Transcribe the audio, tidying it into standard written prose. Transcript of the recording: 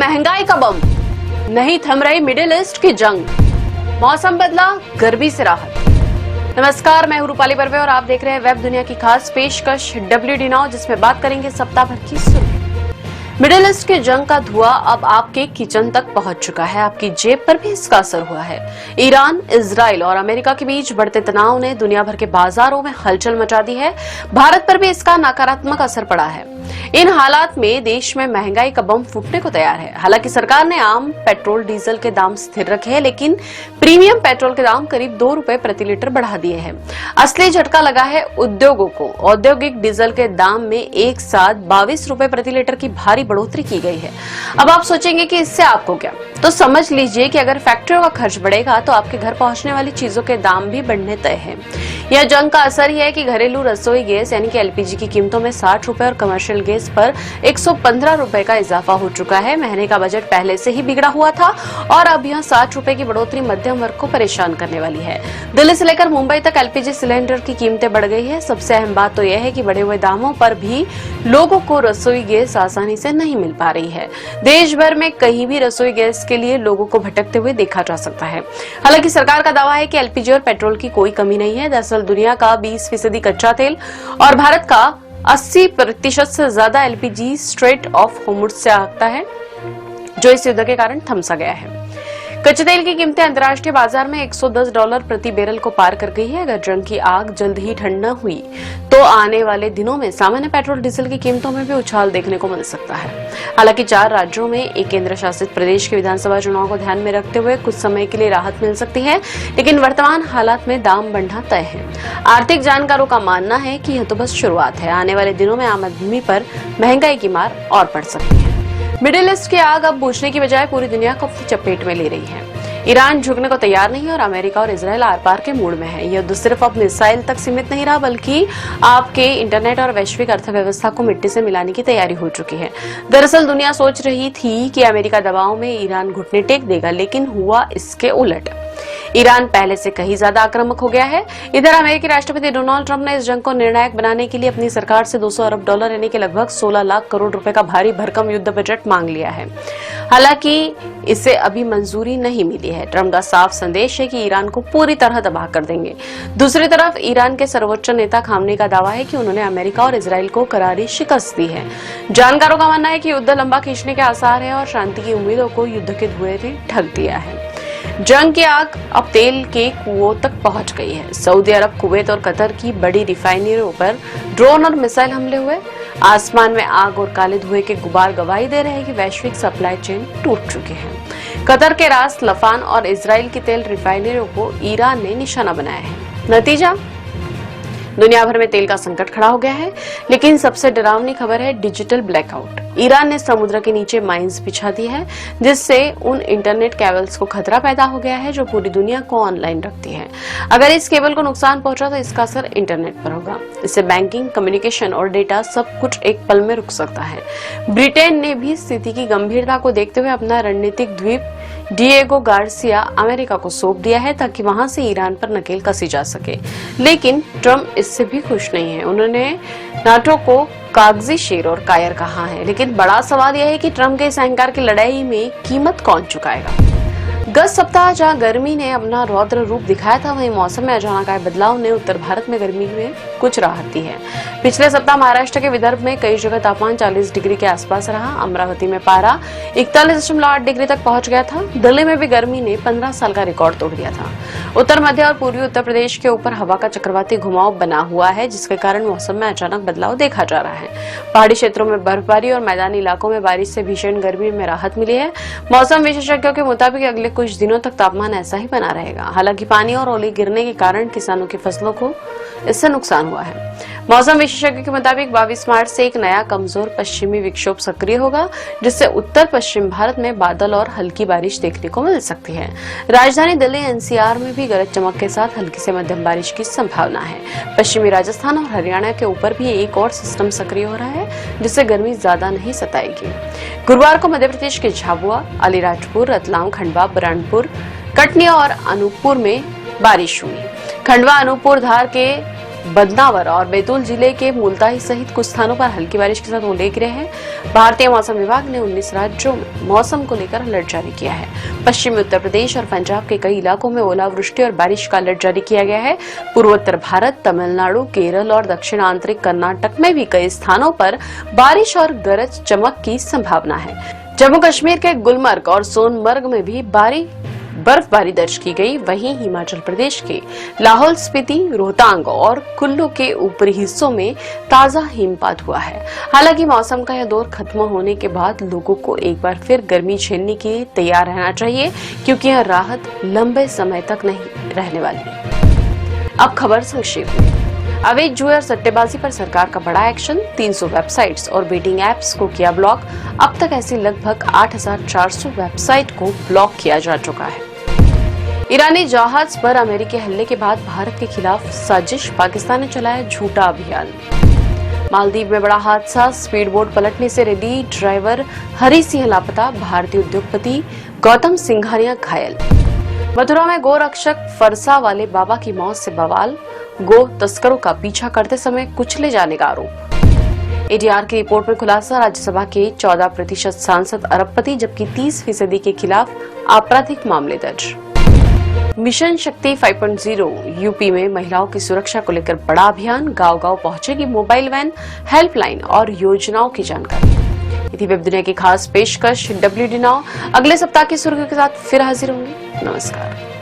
महंगाई का बम, नहीं थम रही मिडिल ईस्ट की जंग, मौसम बदला, गर्मी से राहत। नमस्कार, मैं हूं रूपाली बर्वे और आप देख रहे हैं वेब दुनिया की खास पेशकश WD नाउ, जिसमें बात करेंगे सप्ताह भर की सुर्खी। मिडिल ईस्ट की जंग का धुआं अब आपके किचन तक पहुंच चुका है, आपकी जेब पर भी इसका असर हुआ है। ईरान, इजराइल और अमेरिका के बीच बढ़ते तनाव ने दुनिया भर के बाजारों में हलचल मचा दी है। भारत पर भी इसका नकारात्मक असर पड़ा है। इन हालात में देश में महंगाई का बम फूटने को तैयार है। हालांकि सरकार ने आम पेट्रोल डीजल के दाम स्थिर रखे हैं, लेकिन प्रीमियम पेट्रोल के दाम करीब 2 रुपए प्रति लीटर बढ़ा दिए हैं। असली झटका लगा है उद्योगों को। औद्योगिक डीजल के दाम में एक साथ 22 रुपए प्रति लीटर की भारी बढ़ोतरी की गई है। अब आप सोचेंगे कि इससे आपको क्या, तो समझ लीजिए कि अगर फैक्ट्रियों का खर्च बढ़ेगा तो आपके घर पहुंचने वाली चीजों के दाम भी बढ़ने तय है। यह जंग का असर ही है कि घरेलू रसोई गैस यानी कि LPG की कीमतों में 60 रुपए और कमर्शियल गैस पर 115 रुपए का इजाफा हो चुका है। महीने का बजट पहले से ही बिगड़ा हुआ था और अब यह 60 रुपए की बढ़ोतरी मध्यम वर्ग को परेशान करने वाली है। दिल्ली से लेकर मुंबई तक LPG सिलेंडर की कीमतें बढ़ गई है। सबसे अहम बात तो यह है कि बढ़े हुए दामों पर भी लोगों को रसोई गैस आसानी से नहीं मिल पा रही है। देश भर में कहीं भी रसोई गैस के लिए लोगों को भटकते हुए देखा जा सकता है। हालांकि सरकार का दावा है कि LPG और पेट्रोल की कोई कमी नहीं है। दरअसल दुनिया का 20% कच्चा तेल और भारत का 80% से ज्यादा LPG स्ट्रेट ऑफ होर्मुज से आता है, जो इस युद्ध के कारण थम सा गया है। कच्चे तेल की कीमतें अंतर्राष्ट्रीय बाजार में $110 प्रति बैरल को पार कर गई है। अगर जंग की आग जल्द ही ठंड न हुई तो आने वाले दिनों में सामान्य पेट्रोल डीजल की कीमतों में भी उछाल देखने को मिल सकता है। हालांकि 4 राज्यों में एक केंद्र शासित प्रदेश के विधानसभा चुनाव को ध्यान में रखते हुए कुछ समय के लिए राहत मिल सकती है, लेकिन वर्तमान हालात में दाम बढ़ना तय है। आर्थिक जानकारों का मानना है कि यह तो बस शुरुआत है। आने वाले दिनों में आम आदमी पर महंगाई की मार और पड़ सकती है। मिडिल ईस्ट की आग अब बुझने की बजाय पूरी दुनिया को अपनी चपेट में ले रही है। ईरान झुकने को तैयार नहीं है और अमेरिका और इजराइल आर पार के मूड में है। यह सिर्फ अब मिसाइल तक सीमित नहीं रहा, बल्कि आपके इंटरनेट और वैश्विक अर्थव्यवस्था को मिट्टी से मिलाने की तैयारी हो चुकी है। दरअसल दुनिया सोच रही थी कि अमेरिका दबाव में ईरान घुटने टेक देगा, लेकिन हुआ इसके उलट। ईरान पहले से कहीं ज्यादा आक्रामक हो गया है। इधर अमेरिकी राष्ट्रपति डोनाल्ड ट्रंप ने इस जंग को निर्णायक बनाने के लिए अपनी सरकार से $200 अरब यानी कि लगभग 16 लाख करोड़ रुपए का भारी भरकम युद्ध बजट मांग लिया है। हालांकि इसे अभी मंजूरी नहीं मिली है। ट्रंप का साफ संदेश है कि ईरान को पूरी तरह तबाह कर देंगे। दूसरी तरफ ईरान के सर्वोच्च नेता खामनेई का दावा है कि उन्होंने अमेरिका और इजराइल को करारी शिकस्त दी है। जानकारों का मानना है कि युद्ध लंबा खींचने के आसार है और शांति की उम्मीदों को युद्ध के धुएं ने ढक दिया है। जंग की आग अब तेल के कुओं तक पहुंच गई है। सऊदी अरब, कुवैत और कतर की बड़ी रिफाइनरियों पर ड्रोन और मिसाइल हमले हुए। आसमान में आग और काले धुएं के गुबार गवाही दे रहे हैं कि वैश्विक सप्लाई चेन टूट चुकी है। कतर के रास लफान और इजराइल की तेल रिफाइनरियों को ईरान ने निशाना बनाया है। नतीजा, दुनिया भर में तेल का संकट खड़ा हो गया है। लेकिन सबसे डरावनी खबर है डिजिटल ब्लैकआउट। ईरान ने समुद्र के नीचे माइंस बिछा दी है, जिससे उन इंटरनेट केबल्स को खतरा पैदा हो गया है जो पूरी दुनिया को ऑनलाइन रखती है। अगर इस केबल को नुकसान पहुंचा तो इसका असर इंटरनेट पर होगा। इससे बैंकिंग, कम्युनिकेशन और डेटा सब कुछ एक पल में रुक सकता है। ब्रिटेन ने भी स्थिति की गंभीरता को देखते हुए अपना रणनीतिक द्वीप डिएगो गार्सिया अमेरिका को सौंप दिया है, ताकि वहां से ईरान पर नकेल कसी जा सके। लेकिन ट्रंप इससे भी खुश नहीं है। उन्होंने नाटो को कागजी शेर और कायर कहा है। लेकिन बड़ा सवाल यह है कि ट्रंप के इस अहंकार की लड़ाई में कीमत कौन चुकाएगा। गत सप्ताह जहां गर्मी ने अपना रौद्र रूप दिखाया था, वहीं मौसम में अचानक आए बदलाव ने उत्तर भारत में गर्मी में कुछ राहत दी है। पिछले सप्ताह महाराष्ट्र के विदर्भ में कई जगह तापमान 40 डिग्री के आसपास रहा। अमरावती में पारा 41.8 डिग्री तक पहुंच गया था। दिल्ली में भी गर्मी ने 15 साल का रिकॉर्ड तोड़ दिया था। उत्तर मध्य और पूर्वी उत्तर प्रदेश के ऊपर हवा का चक्रवाती घुमाव बना हुआ है, जिसके कारण मौसम में अचानक बदलाव देखा जा रहा है। पहाड़ी क्षेत्रों में बर्फबारी और मैदानी इलाकों में बारिश से भीषण गर्मी में राहत मिली है। मौसम विशेषज्ञों के मुताबिक अगले कुछ दिनों तक तापमान ऐसा ही बना रहेगा। हालांकि पानी और ओले गिरने के कारण किसानों की फसलों को इससे नुकसान हुआ है। मौसम विशेषज्ञों के मुताबिक 22 मार्च से एक नया कमजोर पश्चिमी विक्षोभ सक्रिय होगा, जिससे उत्तर पश्चिम भारत में बादल और हल्की बारिश देखने को मिल सकती है। राजधानी दिल्ली NCR में भी गरज चमक के साथ हल्की से मध्यम बारिश की संभावना है। पश्चिमी राजस्थान और हरियाणा के ऊपर भी एक और सिस्टम सक्रिय हो रहा है, जिससे गर्मी ज्यादा नहीं सताएगी। गुरुवार को मध्य प्रदेश के झाबुआ, अलीराजपुर, रतलाम, खंडवा, बुरहानपुर, कटनी और अनूपपुर में बारिश हुई। खंडवा, अनूपपुर, धार के बदनावर और बैतूल जिले के मुल्ताई सहित कुछ स्थानों पर हल्की बारिश के साथ ओले गिरे हैं। भारतीय मौसम विभाग ने 19 राज्यों में मौसम को लेकर अलर्ट जारी किया है। पश्चिमी उत्तर प्रदेश और पंजाब के कई इलाकों में ओलावृष्टि और बारिश का अलर्ट जारी किया गया है। पूर्वोत्तर भारत, तमिलनाडु, केरल और दक्षिण आंतरिक कर्नाटक में भी कई स्थानों पर बारिश और गरज चमक की संभावना है। जम्मू कश्मीर के गुलमर्ग और सोनमर्ग में भी बर्फबारी दर्ज की गई। वहीं हिमाचल प्रदेश के लाहौल स्पीति, रोहतांग और कुल्लू के ऊपरी हिस्सों में ताजा हिमपात हुआ है। हालांकि मौसम का यह दौर खत्म होने के बाद लोगों को एक बार फिर गर्मी झेलने के लिए तैयार रहना चाहिए, क्योंकि यह राहत लंबे समय तक नहीं रहने वाली। अब खबर संक्षेप में। अवैध जुए और सट्टेबाजी पर सरकार का बड़ा एक्शन। 300 वेबसाइट्स और बेटिंग एप्स को किया ब्लॉक। अब तक ऐसी लगभग 8,400 वेबसाइट को ब्लॉक किया जा चुका है। ईरानी जहाज पर अमेरिकी हमले के बाद भारत के खिलाफ साजिश, पाकिस्तान ने चलाया झूठा अभियान। मालदीव में बड़ा हादसा, स्पीड बोट पलटने से रेडी ड्राइवर हरि सिंह लापता, भारतीय उद्योगपति गौतम सिंघानिया घायल। मथुरा में गोरक्षक फरसा वाले बाबा की मौत से बवाल, गो तस्करों का पीछा करते समय कुचले जाने का आरोप। एडीआर की रिपोर्ट में खुलासा, राज्यसभा के 14% सांसद अरबपति, जबकि 30% के खिलाफ आपराधिक मामले दर्ज। मिशन शक्ति 5.0 यूपी में महिलाओं की सुरक्षा को लेकर बड़ा अभियान। गांव-गांव पहुंचेगी मोबाइल वैन, हेल्पलाइन और योजनाओं की जानकारी। इसी वेब दुनिया की खास पेशकश WD नाउ अगले सप्ताह की सुर्खियों के साथ फिर हाजिर होंगे। नमस्कार।